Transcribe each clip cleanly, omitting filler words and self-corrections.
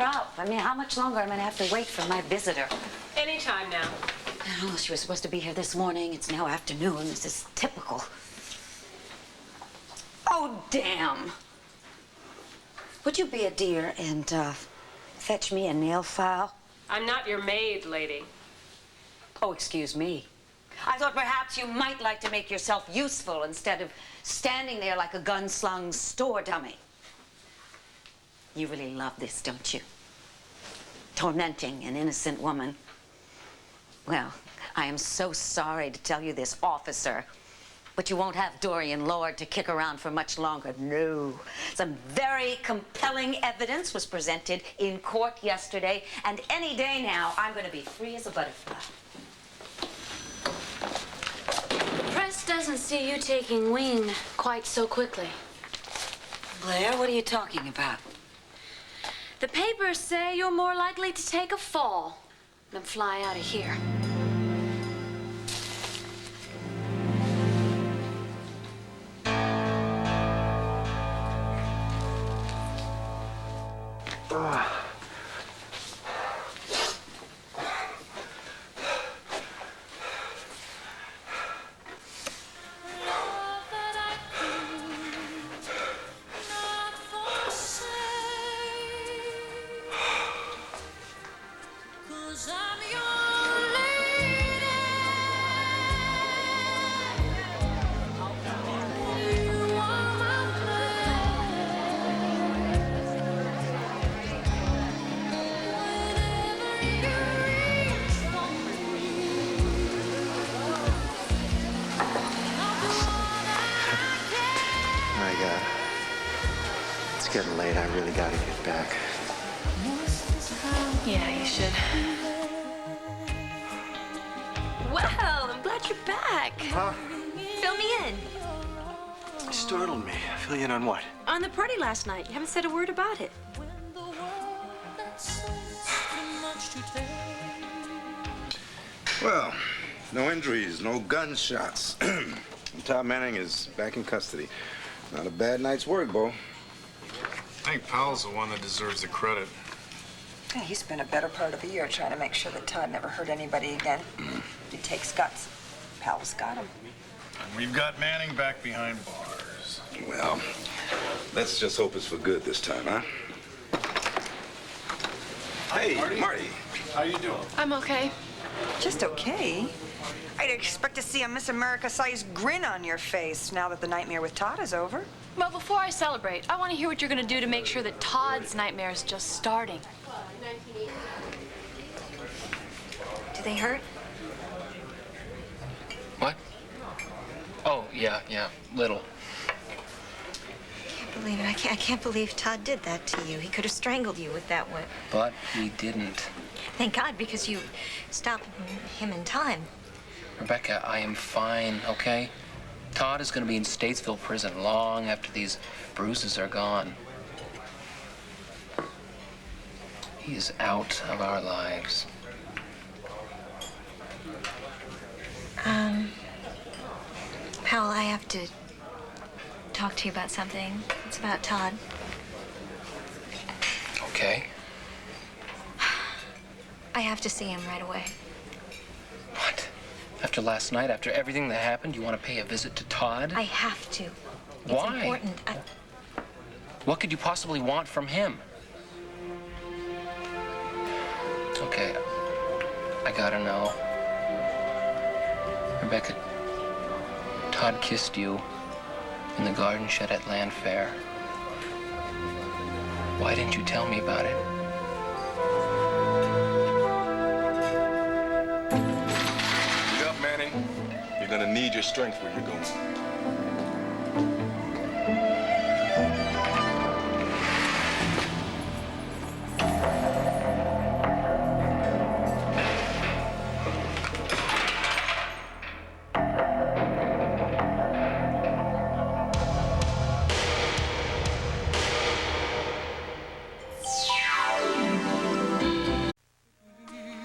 her up. I mean, how much longer am I gonna have to wait for my visitor? Anytime now. Oh, she was supposed to be here this morning. It's now afternoon. This is typical. Oh, damn. Would you be a dear and fetch me a nail file? I'm not your maid, lady. Oh, excuse me. I thought perhaps you might like to make yourself useful instead of standing there like a gun-slung store dummy. You really love this, don't you? Tormenting an innocent woman. Well, I am so sorry to tell you this, officer, but you won't have Dorian Lord to kick around for much longer. No. Some very compelling evidence was presented in court yesterday, and any day now, I'm going to be free as a butterfly. The press doesn't see you taking wing quite so quickly. Blair, what are you talking about? The papers say you're more likely to take a fall than fly out of here. It's getting late. I really gotta get back. Yeah, you should. Well, I'm glad you're back. Huh? Fill me in. You startled me. Fill you in on what? On the party last night. You haven't said a word about it. Well, no injuries, no gunshots. Todd Manning is back in custody. Not a bad night's work, Bo. I think Powell's the one that deserves the credit. Yeah, he's been a better part of a year trying to make sure that Todd never hurt anybody again. It takes guts. Powell's got him. And we've got Manning back behind bars. Well, let's just hope it's for good this time, huh? Hey, Marty. How you doing? I'm okay. Just okay. I'd expect to see a Miss America-sized grin on your face now that the nightmare with Todd is over. Well, before I celebrate, I want to hear what you're going to do to make sure that Todd's nightmare is just starting. Do they hurt? What? Oh, yeah, little. I can't believe it. I can't believe Todd did that to you. He could have strangled you with that whip. But he didn't. Thank God, because you stopped him in time. Rebecca, I am fine, okay? Todd is going to be in Statesville prison long after these bruises are gone. He is out of our lives. Powell, I have to talk to you about something. It's about Todd. Okay. I have to see him right away. What? After last night, after everything that happened, you want to pay a visit to Todd? I have to. It's Why? important. What could you possibly want from him? Okay, I gotta know. Rebecca, Todd kissed you in the garden shed at Land Fair. Why didn't you tell me about it? Get up, Manning. You're gonna need your strength where you're going.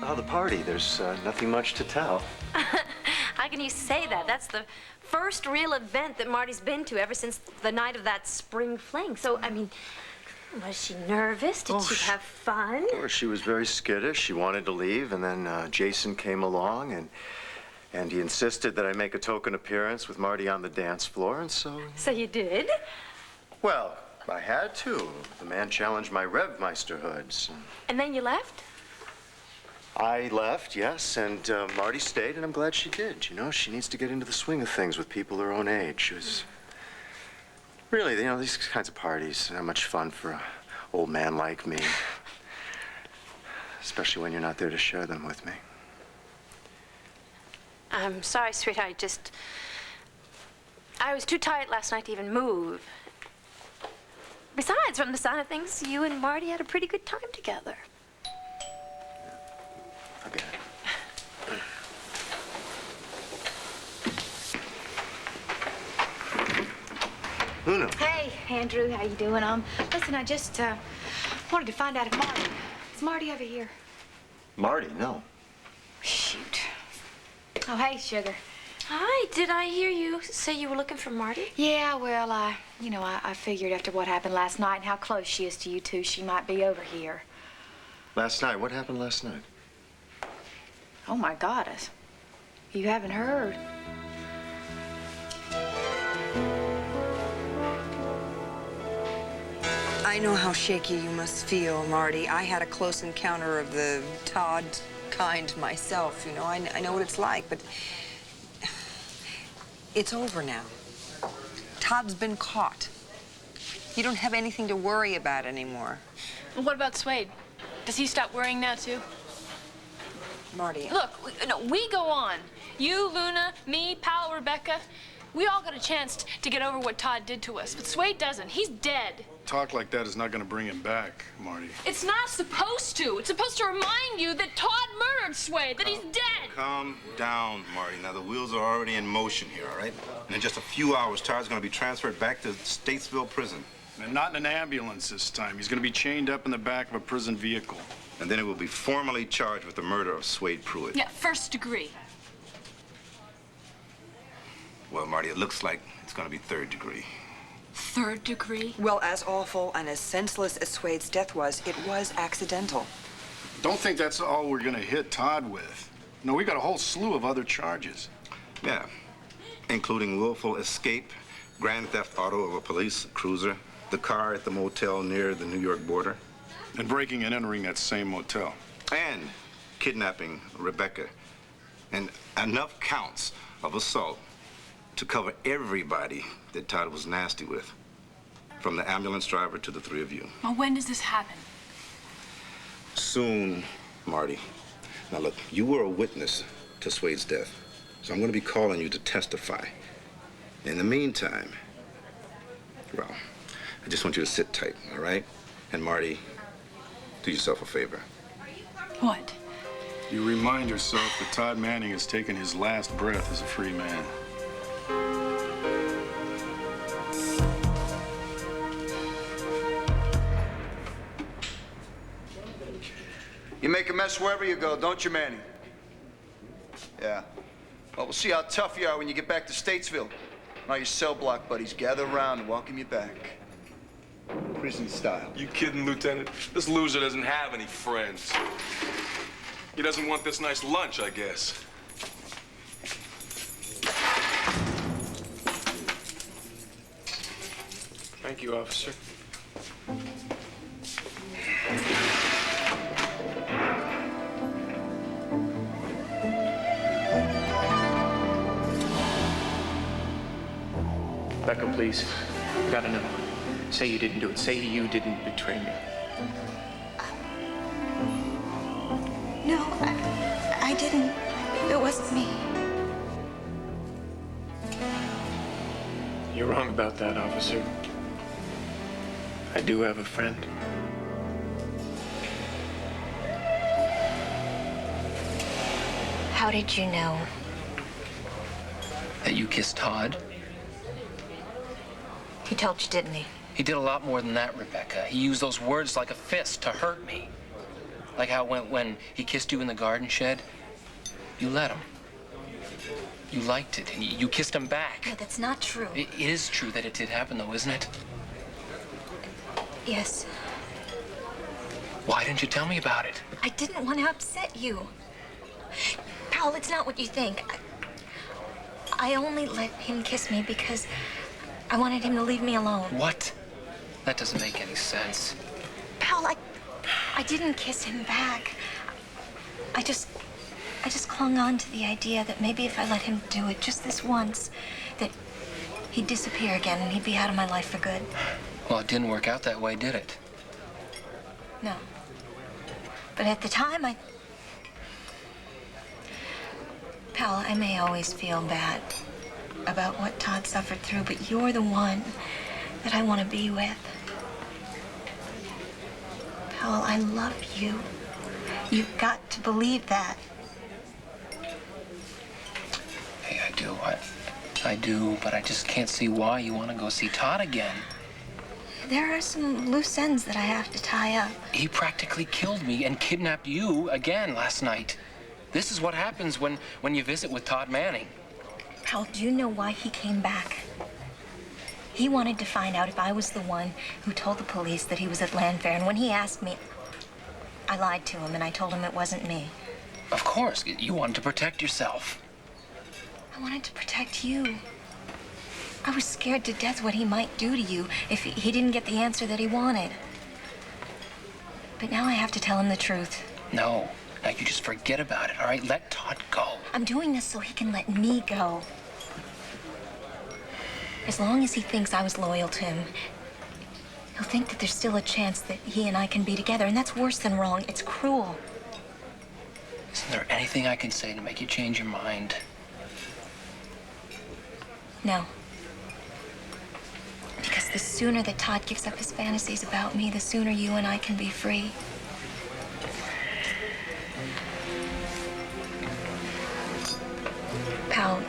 Oh, the party. There's nothing much to tell. How can you say that? That's the first real event that Marty's been to ever since the night of that spring fling. So, I mean, Was she nervous? Did she have fun? Well, she was very skittish. She wanted to leave, and then Jason came along, and he insisted that I make a token appearance with Marty on the dance floor, and so... So you did? Well, I had to. The man challenged my Revmeisterhood. So. And then you left? I left, yes, and Marty stayed, and I'm glad she did. You know, she needs to get into the swing of things with people her own age. She was... Really, you know, these kinds of parties are much fun for an old man like me. Especially when you're not there to share them with me. I'm sorry, sweetheart. I was too tired last night to even move. Besides, from the sound of things, you and Marty had a pretty good time together. Forget it. Luna. Hey, Andrew, how you doing? Listen, I just wanted to find out if is Marty over here? Marty, no. Shoot. Oh, hey, sugar. Hi, did I hear you say you were looking for Marty? Yeah, well, I figured after what happened last night and how close she is to you two, she might be over here. Last night? What happened last night? Oh, my God, you haven't heard. I know how shaky you must feel, Marty. I had a close encounter of the Todd kind myself, you know. I know what it's like, but it's over now. Todd's been caught. You don't have anything to worry about anymore. Well, what about Swade? Does he stop worrying now, too? Marty. Look, we go on. You, Luna, me, Pal, Rebecca. We all got a chance to get over what Todd did to us, but Swade doesn't. He's dead. Talk like that is not going to bring him back, Marty. It's not supposed to. It's supposed to remind you that Todd murdered Swade, that he's dead. Calm down, Marty. Now, the wheels are already in motion here, all right? And in just a few hours, Todd's going to be transferred back to Statesville Prison. And not in an ambulance this time. He's going to be chained up in the back of a prison vehicle. And then he will be formally charged with the murder of Swade Pruitt. Yeah, first degree. Well, Marty, it looks like it's going to be third degree. Third degree? Well, as awful and as senseless as Swade's death was, it was accidental. Don't think that's all we're going to hit Todd with. No, we got a whole slew of other charges. Yeah, including willful escape, grand theft auto of a police cruiser, the car at the motel near the New York border. And breaking and entering that same motel. And kidnapping Rebecca. And enough counts of assault to cover everybody that Todd was nasty with. From the ambulance driver to the three of you. Well, when does this happen? Soon, Marty. Now look, you were a witness to Swade's death, so I'm going to be calling you to testify. In the meantime, well, I just want you to sit tight, all right? And Marty, do yourself a favor. What? You remind yourself that Todd Manning has taken his last breath as a free man. You make a mess wherever you go, don't you, Manny? Yeah. Well, we'll see how tough you are when you get back to Statesville. Now your cell block buddies gather around and welcome you back. Prison style. You kidding, Lieutenant? This loser doesn't have any friends. He doesn't want this nice lunch, I guess. Thank you, officer. Becca, please. Gotta know. Say you didn't do it. Say you didn't betray me. No, I didn't. It wasn't me. You're wrong about that, officer. I do have a friend. How did you know? That you kissed Todd? He told you, didn't he? He did a lot more than that, Rebecca. He used those words like a fist to hurt me. Like how when he kissed you in the garden shed, you let him. You liked it, and you kissed him back. No, that's not true. It is true that it did happen, though, isn't it? Yes. Why didn't you tell me about it? I didn't want to upset you. Powell, it's not what you think. I only let him kiss me because I wanted him to leave me alone. What? That doesn't make any sense. Powell, I didn't kiss him back. I just clung on to the idea that maybe if I let him do it just this once, that he'd disappear again and he'd be out of my life for good. Well, it didn't work out that way, did it? No. But at the time, Powell, I may always feel bad about what Todd suffered through, but you're the one that I want to be with. Powell, I love you. You've got to believe that. Hey, I do. I do, but I just can't see why you want to go see Todd again. There are some loose ends that I have to tie up. He practically killed me and kidnapped you again last night. This is what happens when you visit with Todd Manning. Powell, do you know why he came back? He wanted to find out if I was the one who told the police that he was at Land Fair, and when he asked me, I lied to him and I told him it wasn't me. Of course, you wanted to protect yourself. I wanted to protect you. I was scared to death what he might do to you if he didn't get the answer that he wanted. But now I have to tell him the truth. No. Now you just forget about it, all right? Let Todd go. I'm doing this so he can let me go. As long as he thinks I was loyal to him, he'll think that there's still a chance that he and I can be together, and that's worse than wrong. It's cruel. Isn't there anything I can say to make you change your mind? No. Because the sooner that Todd gives up his fantasies about me, the sooner you and I can be free. Powell,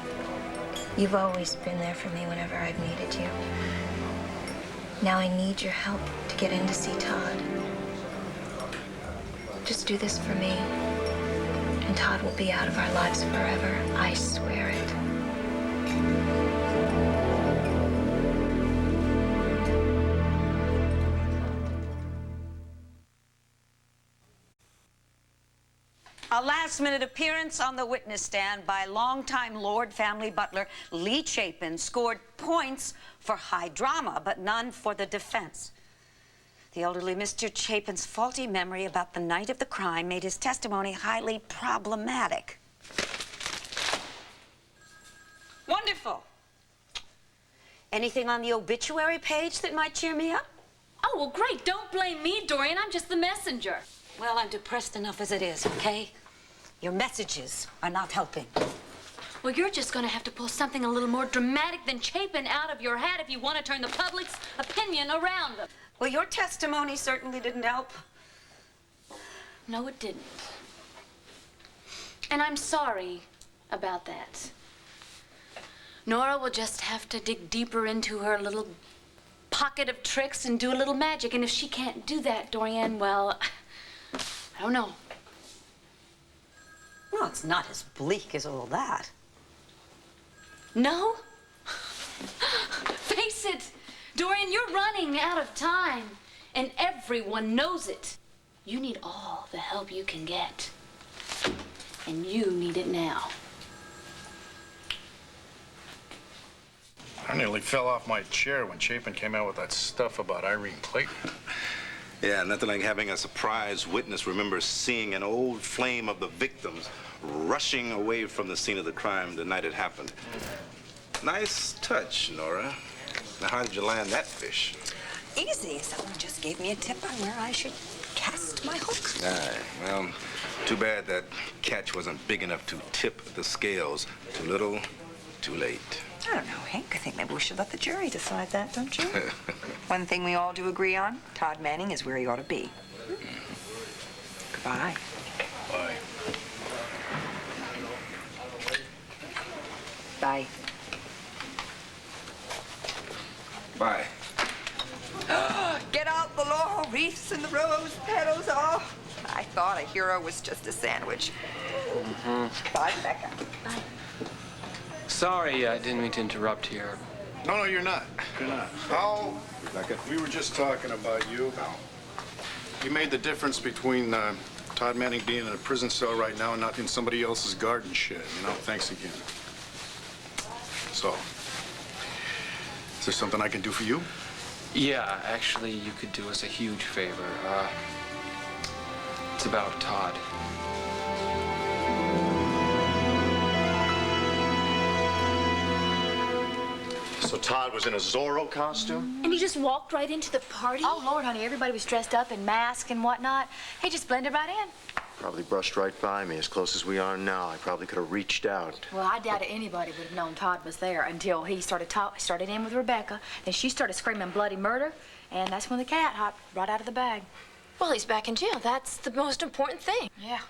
you've always been there for me whenever I've needed you. Now I need your help to get in to see Todd. Just do this for me, and Todd will be out of our lives forever. I swear it. A last-minute appearance on the witness stand by longtime Lord family butler Lee Chapin scored points for high drama, but none for the defense. The elderly Mr. Chapin's faulty memory about the night of the crime made his testimony highly problematic. Wonderful. Anything on the obituary page that might cheer me up? Oh, well, great. Don't blame me, Dorian. I'm just the messenger. Well, I'm depressed enough as it is, okay? Your messages are not helping. Well, you're just going to have to pull something a little more dramatic than Chapin out of your hat if you want to turn the public's opinion around them. Well, your testimony certainly didn't help. No, it didn't. And I'm sorry about that. Nora will just have to dig deeper into her little pocket of tricks and do a little magic. And if she can't do that, Dorian, well, I don't know. Well, it's not as bleak as all that. No? Face it, Dorian, you're running out of time, and everyone knows it. You need all the help you can get, and you need it now. I nearly fell off my chair when Chapin came out with that stuff about Irene Clayton. Yeah, nothing like having a surprise witness remember seeing an old flame of the victims rushing away from the scene of the crime the night it happened. Nice touch, Nora. Now, how did you land that fish? Easy. Someone just gave me a tip on where I should cast my hook. Aye, well, too bad that catch wasn't big enough to tip the scales. Too little, too late. I don't know, Hank. I think maybe we should let the jury decide that, don't you? One thing we all do agree on, Todd Manning is where he ought to be. Goodbye. Bye. Bye. Bye. Get out the laurel wreaths and the rose petals. Oh, I thought a hero was just a sandwich. Bye, Becca. Bye. Sorry, I didn't mean to interrupt here. No, you're not. You're not. Powell, Rebecca, we were just talking about you. You made the difference between Todd Manning being in a prison cell right now and not in somebody else's garden shed, you know? Thanks again. So, is there something I can do for you? Yeah, actually, you could do us a huge favor. It's about Todd. So Todd was in a Zorro costume? And he just walked right into the party? Oh, Lord, honey, everybody was dressed up in masks and whatnot. He just blended right in. Probably brushed right by me, as close as we are now. I probably could have reached out. Well, I doubt anybody would have known Todd was there until he started in with Rebecca. Then she started screaming bloody murder, and that's when the cat hopped right out of the bag. Well, he's back in jail. That's the most important thing. Yeah.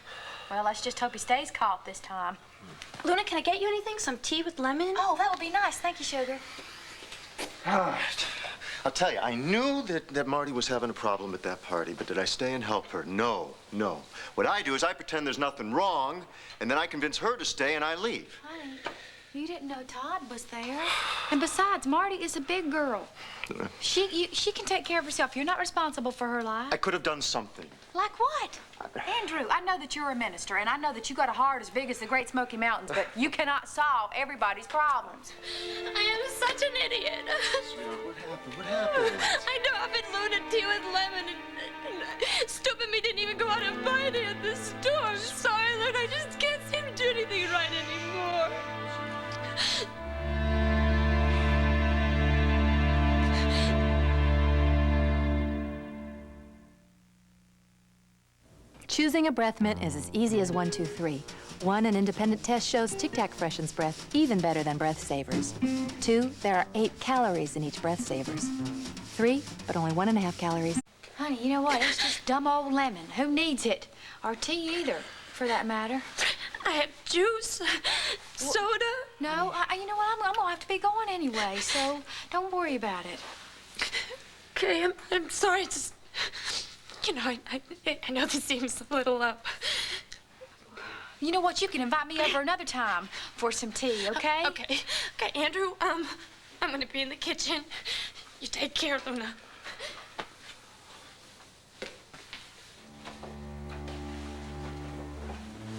Well, let's just hope he stays caught this time. Luna, can I get you anything? Some tea with lemon? Oh, that would be nice. Thank you, sugar. I'll tell you, I knew that Marty was having a problem at that party, but did I stay and help her? No, no. What I do is I pretend there's nothing wrong, and then I convince her to stay and I leave. Honey, you didn't know Todd was there. And besides, Marty is a big girl. She can take care of herself. You're not responsible for her life. I could have done something. Like what? Andrew, I know that you're a minister, and I know that you got a heart as big as the Great Smoky Mountains, but you cannot solve everybody's problems. I am such an idiot. What happened? What happened? I know I've been Luna tea with lemon, and stupid me didn't even go out and buy any at the store. I'm sorry, Luna. I just can't seem to do anything right anymore. Choosing a breath mint is as easy as 1, 2, 3. 1, an independent test shows Tic Tac freshens breath even better than Breath Savers. 2, there are 8 calories in each Breath Savers. 3, but only 1.5 calories. Honey, you know what? It's just dumb old lemon. Who needs it? Or tea either, for that matter. I have juice, soda. No, you know what? I'm gonna have to be going anyway, so don't worry about it. Okay, I'm sorry. Just, you know, I know this seems a little You know what? You can invite me over another time for some tea, okay? Okay, Andrew. I'm gonna be in the kitchen. You take care, Luna.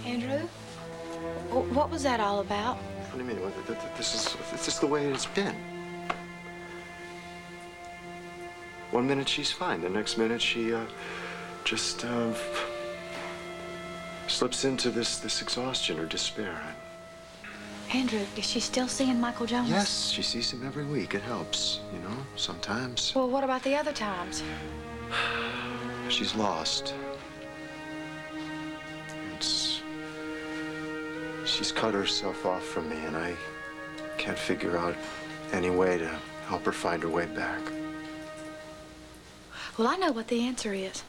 Andrew, what was that all about? What do you mean? This is the way it's been. One minute she's fine, the next minute she just slips into this exhaustion or despair. Andrew, is she still seeing Michael Jonas? Yes, she sees him every week. It helps, you know, sometimes. Well, what about the other times? She's lost. She's cut herself off from me, and I can't figure out any way to help her find her way back. Well, I know what the answer is.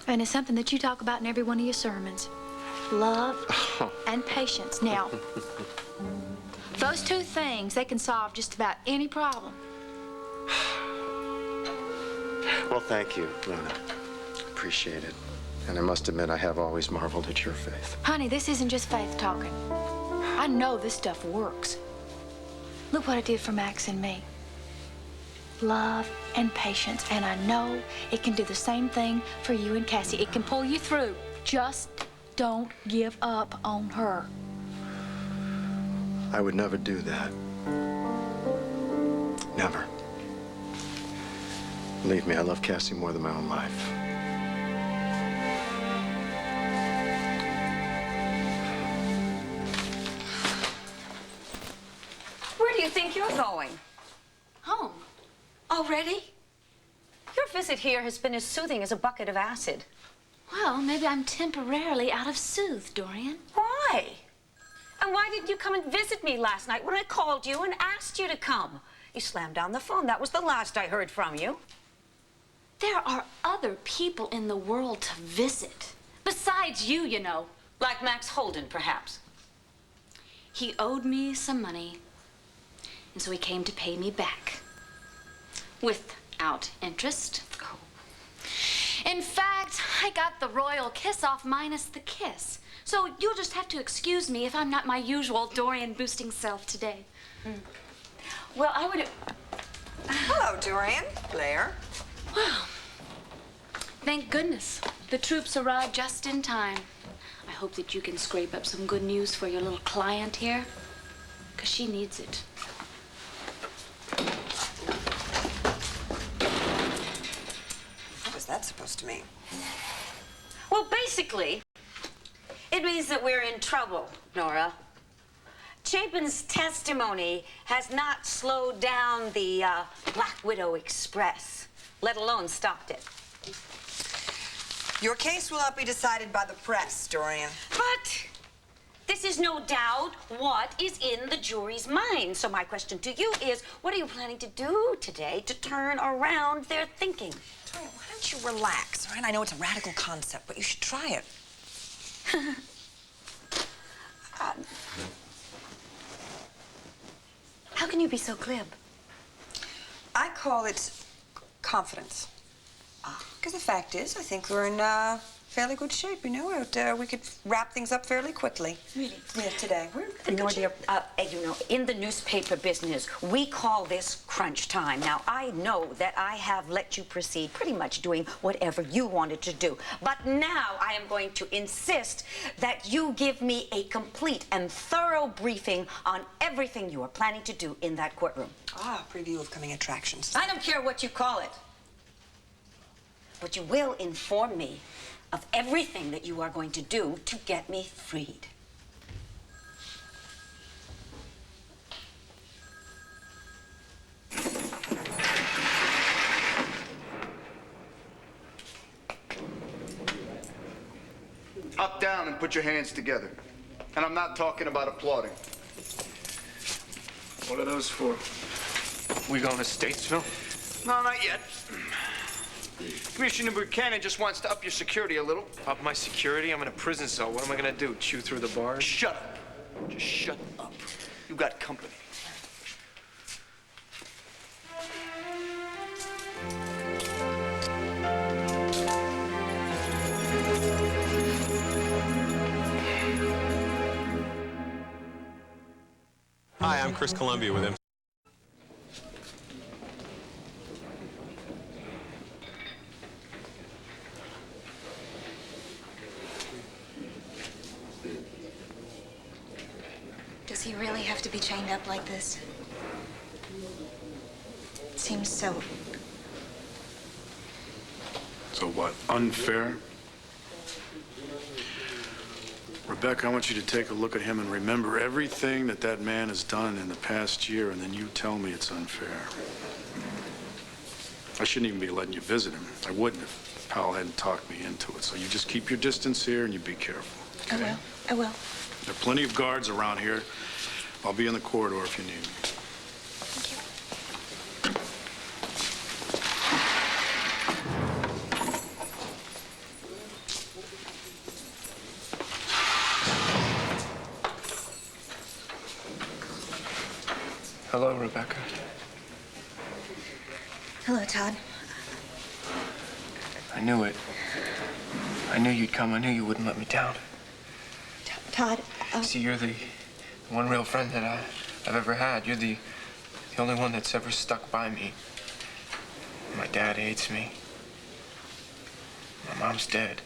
And it's something that you talk about in every one of your sermons. Love and patience. Now, those two things, they can solve just about any problem. Well, thank you, Luna. Appreciate it. And I must admit, I have always marveled at your faith. Honey, this isn't just faith talking. I know this stuff works. Look what it did for Max and me. Love and patience, and I know it can do the same thing for you and Cassie. It can pull you through. Just don't give up on her. I would never do that. Never. Believe me, I love Cassie more than my own life. Where do you think you're going? Home. Already? Your visit here has been as soothing as a bucket of acid. Well, maybe I'm temporarily out of soothe, Dorian. Why? And why didn't you come and visit me last night when I called you and asked you to come? You slammed down the phone. That was the last I heard from you. There are other people in the world to visit. Besides you, you know. Like Max Holden, perhaps. He owed me some money, and so he came to pay me back. Without interest. Oh. In fact, I got the royal kiss off minus the kiss. So you'll just have to excuse me if I'm not my usual Dorian-boosting self today. Well, I would... Hello, Dorian. Blair. Well, Thank goodness. The troops arrived just in time. I hope that you can scrape up some good news for your little client here, because she needs it. What was that supposed to mean? Well, basically, it means that we're in trouble, Nora. Chapin's testimony has not slowed down the Black Widow Express, let alone stopped it. Your case will not be decided by the press, Dorian. But this is no doubt what is in the jury's mind. So my question to you is, what are you planning to do today to turn around their thinking? Dorian, why don't you relax, all right? I know it's a radical concept, but you should try it. How can you be so glib? I call it confidence. Because the fact is, I think we're in fairly good shape, you know. We could wrap things up fairly quickly. Really? Yeah, today. Nora, dear, you know, in the newspaper business, we call this crunch time. Now, I know that I have let you proceed pretty much doing whatever you wanted to do. But now I am going to insist that you give me a complete and thorough briefing on everything you are planning to do in that courtroom. Preview of coming attractions. I don't care what you call it. But you will inform me of everything that you are going to do to get me freed. Up, down, and put your hands together. And I'm not talking about applauding. What are those for? We going to Statesville? No, not yet. Commissioner Buchanan just wants to up your security a little. Up my security? I'm in a prison cell. What am I gonna do? Chew through the bars? Shut up. Just shut up. You got company. Hi, I'm Chris Columbia with him. Does he really have to be chained up like this? It seems so. So what, unfair? Rebecca, I want you to take a look at him and remember everything that that man has done in the past year, and then you tell me it's unfair. I shouldn't even be letting you visit him. I wouldn't if Powell hadn't talked me into it. So you just keep your distance here and you be careful. Okay? I will. I will. There are plenty of guards around here. I'll be in the corridor if you need me. Hello, Rebecca. Hello, Todd. I knew it. I knew you'd come. I knew you wouldn't let me down. Todd, See, you're the one real friend that I've ever had. You're the only one that's ever stuck by me. My dad hates me. My mom's dead.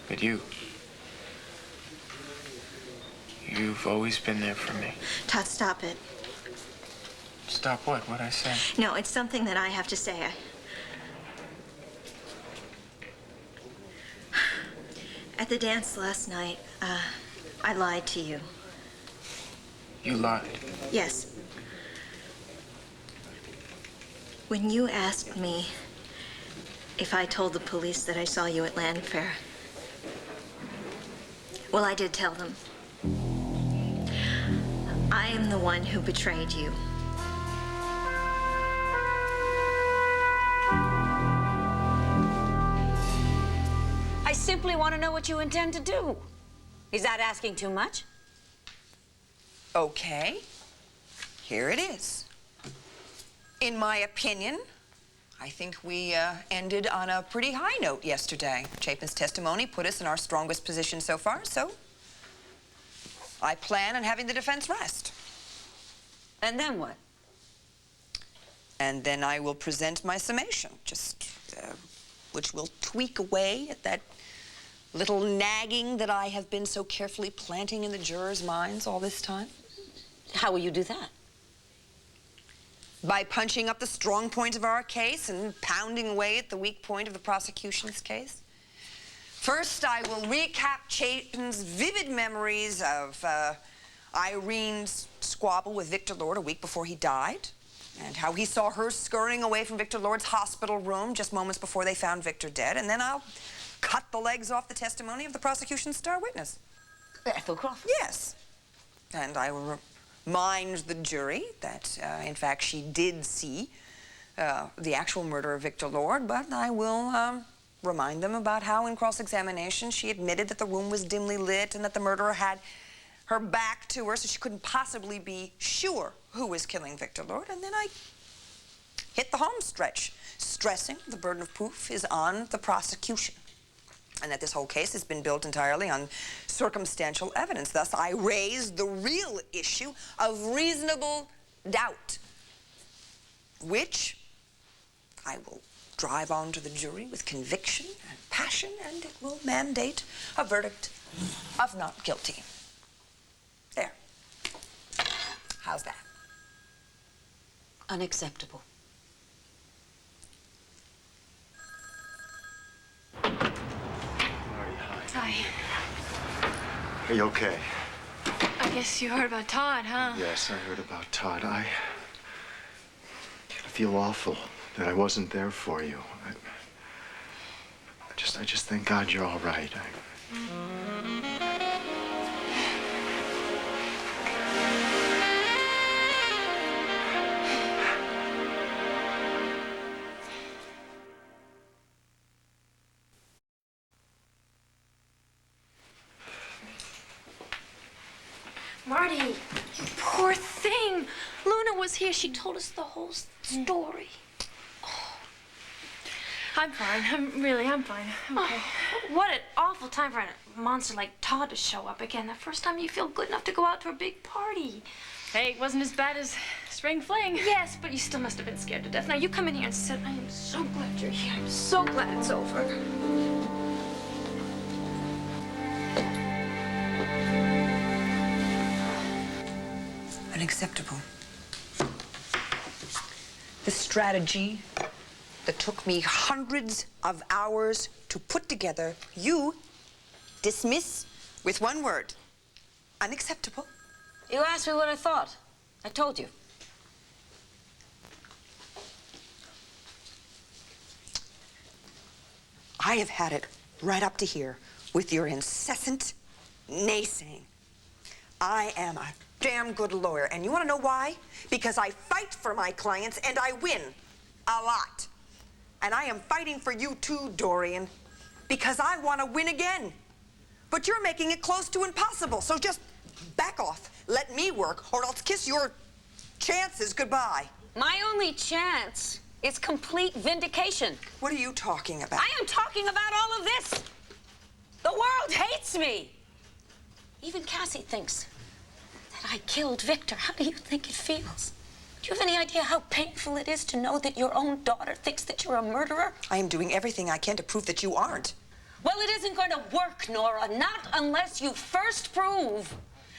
But you've always been there for me. Todd, stop it. Stop what? What'd I say? No, it's something that I have to say. At the dance last night, I lied to you. You lied. Yes. When you asked me if I told the police that I saw you at Land Fair, well, I did tell them. I am the one who betrayed you. I simply want to know what you intend to do. Is that asking too much? Okay. Here it is. In my opinion, I think we ended on a pretty high note yesterday. Chapin's testimony put us in our strongest position so far, so I plan on having the defense rest. And then what? And then I will present my summation, which will tweak away at that little nagging that I have been so carefully planting in the jurors' minds all this time. How will you do that? By punching up the strong point of our case and pounding away at the weak point of the prosecution's case. First, I will recap Chapin's vivid memories of Irene's squabble with Victor Lord a week before he died, and how he saw her scurrying away from Victor Lord's hospital room just moments before they found Victor dead, and then I'll cut the legs off the testimony of the prosecution's star witness. Ethel Crawford? Yes. And I will remind the jury that, in fact, she did see the actual murder of Victor Lord, but I will remind them about how in cross-examination she admitted that the room was dimly lit and that the murderer had her back to her, so she couldn't possibly be sure who was killing Victor Lord. And then I hit the home stretch, stressing the burden of proof is on the prosecution, and that this whole case has been built entirely on circumstantial evidence. Thus, I raised the real issue of reasonable doubt, which I will drive on to the jury with conviction and passion, and it will mandate a verdict of not guilty. There. How's that? Unacceptable. Hi. Are you okay? I guess you heard about Todd, huh? Yes, I heard about Todd. I feel awful that I wasn't there for you. I just thank God you're all right. Marty, you poor thing. Luna was here. She told us the whole story. Oh. I'm fine. I'm fine. I'm okay. Oh, what an awful time for a monster like Todd to show up again. The first time you feel good enough to go out to a big party. Hey, it wasn't as bad as spring fling. Yes, but you still must have been scared to death. Now, you come in here and sit. I am so glad you're here. I'm so glad it's over. Unacceptable. The strategy that took me hundreds of hours to put together, you dismiss with one word. Unacceptable. You asked me what I thought. I told you. I have had it right up to here with your incessant naysaying. I am a damn good lawyer, and you want to know why? Because I fight for my clients, and I win a lot. And I am fighting for you too, Dorian, because I want to win again. But you're making it close to impossible, so just back off. Let me work, or else kiss your chances goodbye. My only chance is complete vindication. What are you talking about? I am talking about all of this. The world hates me. Even Cassie thinks that I killed Victor. How do you think it feels? Do you have any idea how painful it is to know that your own daughter thinks that you're a murderer? I am doing everything I can to prove that you aren't. Well, it isn't going to work, Nora, not unless you first prove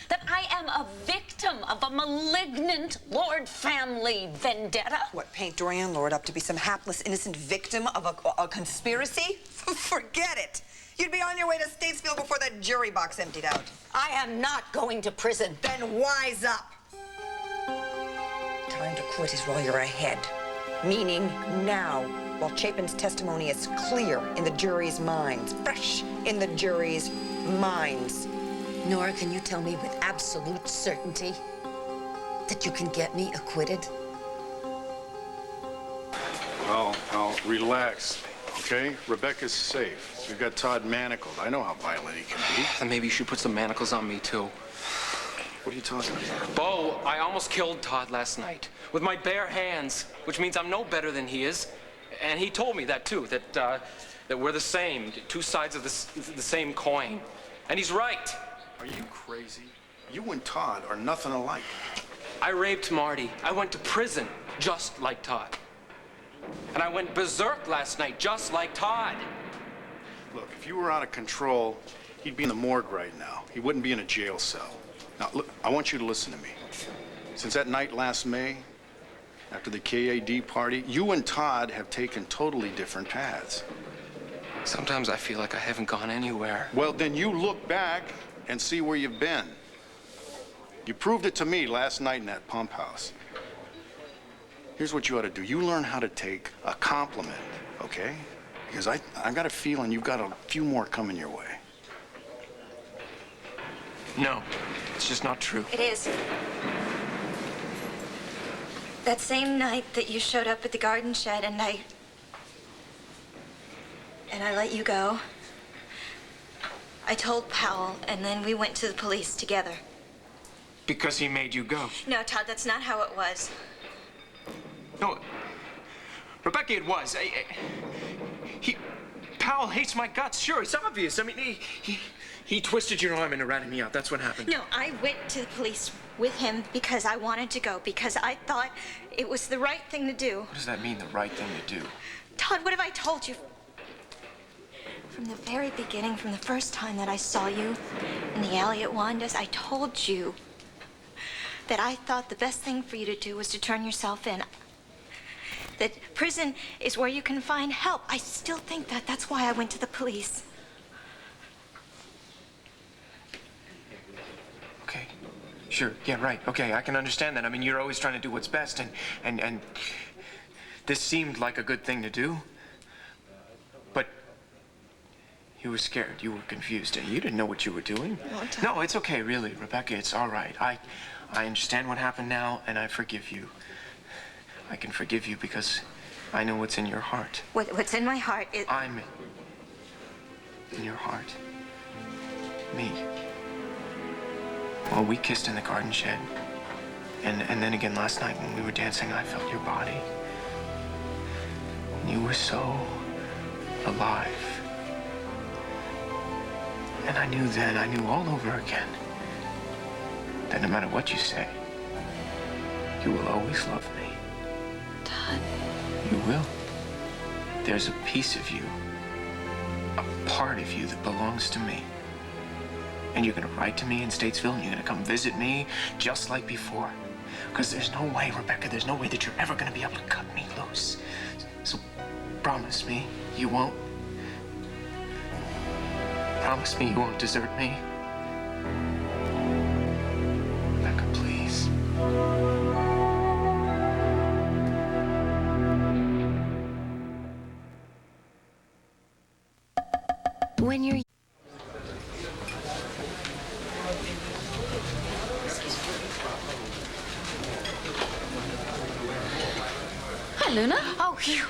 that I am a victim of a malignant Lord family vendetta. What, paint Dorian Lord up to be some hapless, innocent victim of a conspiracy? Forget it. You'd be on your way to Statesville before that jury box emptied out. I am not going to prison. Then wise up. Time to quit is while you're ahead. Meaning now, while Chapin's testimony is clear in the jury's minds, fresh in the jury's minds. Nora, can you tell me with absolute certainty that you can get me acquitted? Well, relax, okay? Rebecca's safe. We've got Todd manacled. I know how violent he can be. And maybe you should put some manacles on me, too. What are you talking about? Bo, I almost killed Todd last night with my bare hands, which means I'm no better than he is. And he told me that, too, that we're the same, two sides of the same coin. And he's right. Are you crazy? You and Todd are nothing alike. I raped Marty. I went to prison. just like Todd. And I went berserk last night, just like Todd. Look, if you were out of control, he'd be in the morgue right now. He wouldn't be in a jail cell. Now, look, I want you to listen to me. Since that night last May, after the KAD party, you and Todd have taken totally different paths. Sometimes I feel like I haven't gone anywhere. Well, then you look back and see where you've been. You proved it to me last night in that pump house. Here's what you ought to do. You learn how to take a compliment, okay? Because I've got a feeling you've got a few more coming your way. No, it's just not true. It is. That same night that you showed up at the garden shed and I let you go, I told Powell, and then we went to the police together. Because he made you go. No, Todd, that's not how it was. No, Rebecca, it was. Powell hates my guts. Sure, it's obvious. I mean, he twisted your arm into ratting me out. That's what happened. No, I went to the police with him because I wanted to go, because I thought it was the right thing to do. What does that mean, the right thing to do? Todd, what have I told you? From the very beginning, from the first time that I saw you in the alley at Wanda's, I told you that I thought the best thing for you to do was to turn yourself in. That prison is where you can find help. I still think that. That's why I went to the police. Okay. Sure. Yeah, right. Okay, I can understand that. I mean, you're always trying to do what's best, and this seemed like a good thing to do. But you were scared. You were confused, and you didn't know what you were doing. No, it's okay, really, Rebecca. It's all right. I understand what happened now, and I forgive you. I can forgive you because I know what's in your heart. What's in my heart is... I'm in your heart. Me. Well, we kissed in the garden shed. And then again last night when we were dancing, I felt your body. And you were so alive. And I knew then, I knew all over again, that no matter what you say, you will always love me. Todd. You will. There's a piece of you, a part of you that belongs to me. And you're gonna write to me in Statesville, and you're gonna come visit me just like before. Because there's no way, Rebecca, there's no way that you're ever gonna be able to cut me loose. So promise me you won't. Promise me you won't desert me. Rebecca, please. When you're... Hi, Luna. Oh, phew.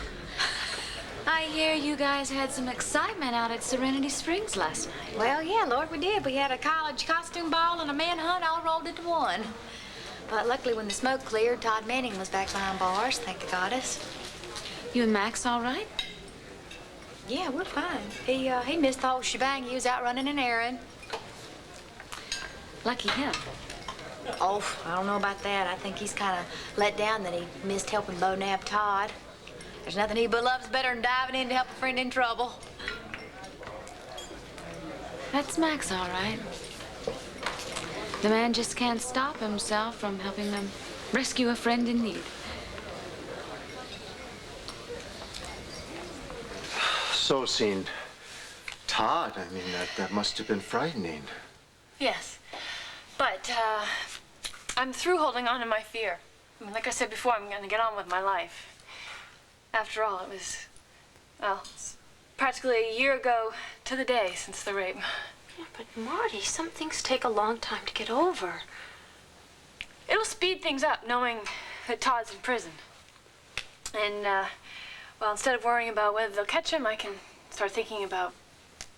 I hear you guys had some excitement out at Serenity Springs last night. Well, yeah, Lord, we did. We had a college costume ball and a manhunt all rolled into one. But luckily, when the smoke cleared, Todd Manning was back behind bars, thank the goddess. You and Max all right? Yeah, we're fine. He missed the whole shebang. He was out running an errand. Lucky him. Oh, I don't know about that. I think he's kind of let down that he missed helping Bo nab Todd. There's nothing he but loves better than diving in to help a friend in trouble. That's Max, all right. The man just can't stop himself from helping them rescue a friend in need. So, seeing Todd, I mean, that must have been frightening. Yes. But, I'm through holding on to my fear. I mean, like I said before, I'm gonna get on with my life. After all, it was, well, it's practically a year ago to the day since the rape. Yeah, but Marty, some things take a long time to get over. It'll speed things up knowing that Todd's in prison. And, well, instead of worrying about whether they'll catch him, I can start thinking about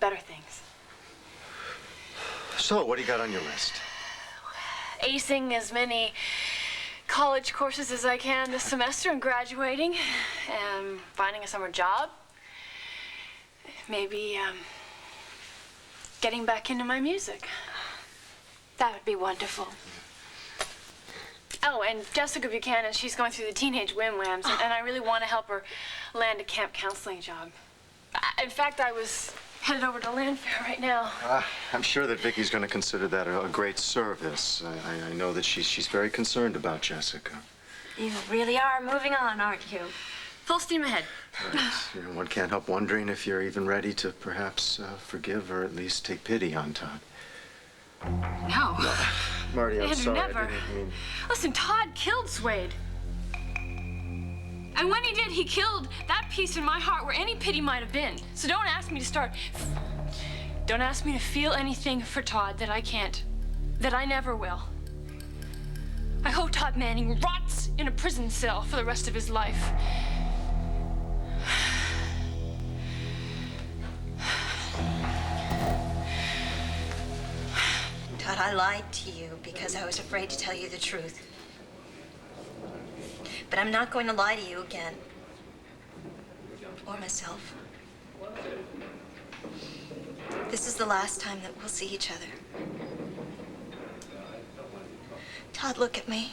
better things. So, what do you got on your list? Acing as many college courses as I can this semester and graduating, and finding a summer job. Maybe, getting back into my music. That would be wonderful. Oh, and Jessica Buchanan, she's going through the teenage whim-whams, and I really want to help her land a camp counseling job. In fact, I was headed over to Landfair right now. I'm sure that Vicky's going to consider that a great service. I know that she's very concerned about Jessica. You really are moving on, aren't you? Full steam ahead. Right. You know, one can't help wondering if you're even ready to perhaps forgive or at least take pity on Todd. No. Marty, I'm Andrew, sorry. never. I didn't mean... Listen, Todd killed Swade. And when he did, he killed that piece in my heart where any pity might have been. So don't ask me to start. Don't ask me to feel anything for Todd that I can't, that I never will. I hope Todd Manning rots in a prison cell for the rest of his life. Todd, I lied to you because I was afraid to tell you the truth. But I'm not going to lie to you again. Or myself. This is the last time that we'll see each other. Todd, look at me.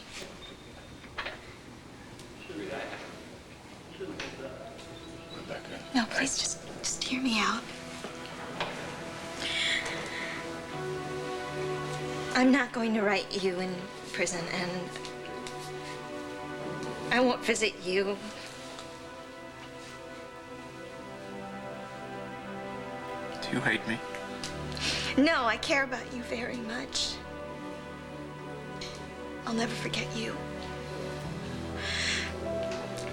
No, please, just hear me out. I'm not going to write you in prison, and I won't visit you. Do you hate me? No, I care about you very much. I'll never forget you.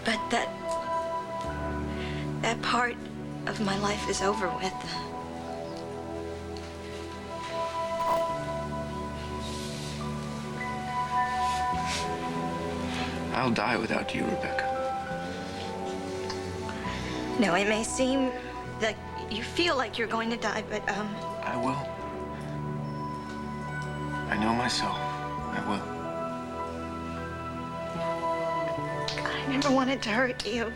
But that part of my life is over with. I'll die without you, Rebecca. No, it may seem that you feel like you're going to die, but, I will. I know myself. I will. God, I never wanted to hurt you.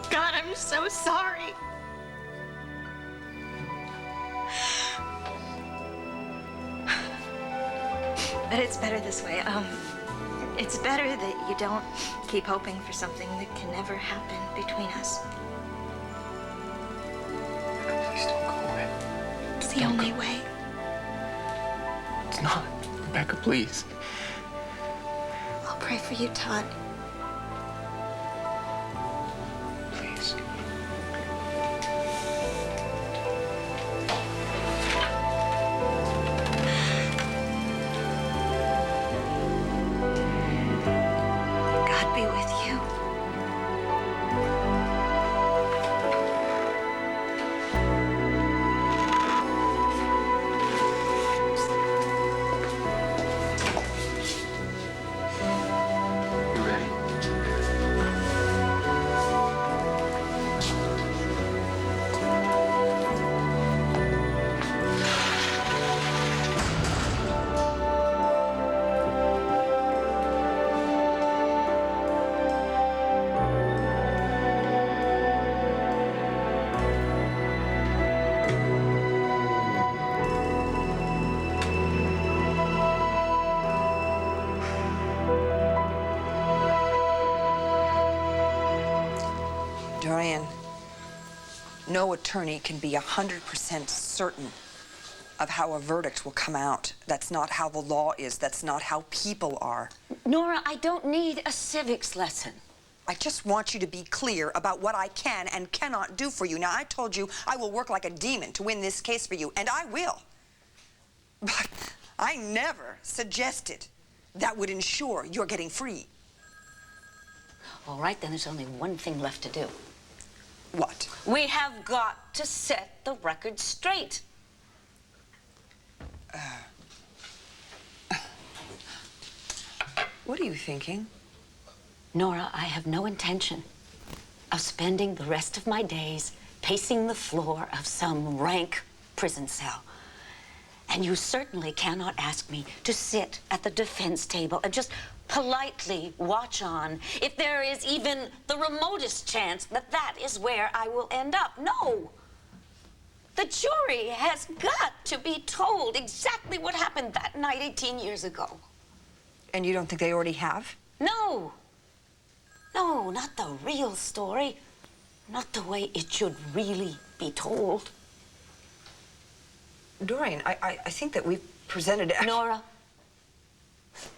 God, I'm so sorry. But it's better this way. It's better that you don't keep hoping for something that can never happen between us. Please don't go away. It's the only way. It's not. Rebecca, please. I'll pray for you, Todd. Please. God be with you. You ready? Dorian, no attorney can be 100% certain of how a verdict will come out. That's not how the law is. That's not how people are. Nora, I don't need a civics lesson. I just want you to be clear about what I can and cannot do for you. Now, I told you I will work like a demon to win this case for you, and I will. But I never suggested that would ensure you're getting free. All right, then there's only one thing left to do. What? We have got to set the record straight. What are you thinking? Nora, I have no intention of spending the rest of my days pacing the floor of some rank prison cell. And you certainly cannot ask me to sit at the defense table and just politely watch on if there is even the remotest chance that that is where I will end up. No. The jury has got to be told exactly what happened that night 18 years ago. And you don't think they already have? No. No, not the real story. Not the way it should really be told. Dorian, I think that we've presented... Nora,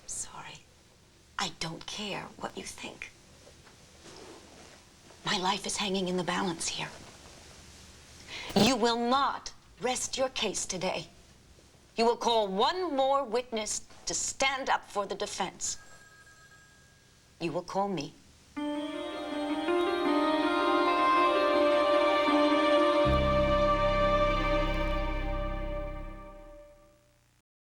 sorry. I don't care what you think. My life is hanging in the balance here. You will not rest your case today. You will call one more witness to stand up for the defense. You will call me.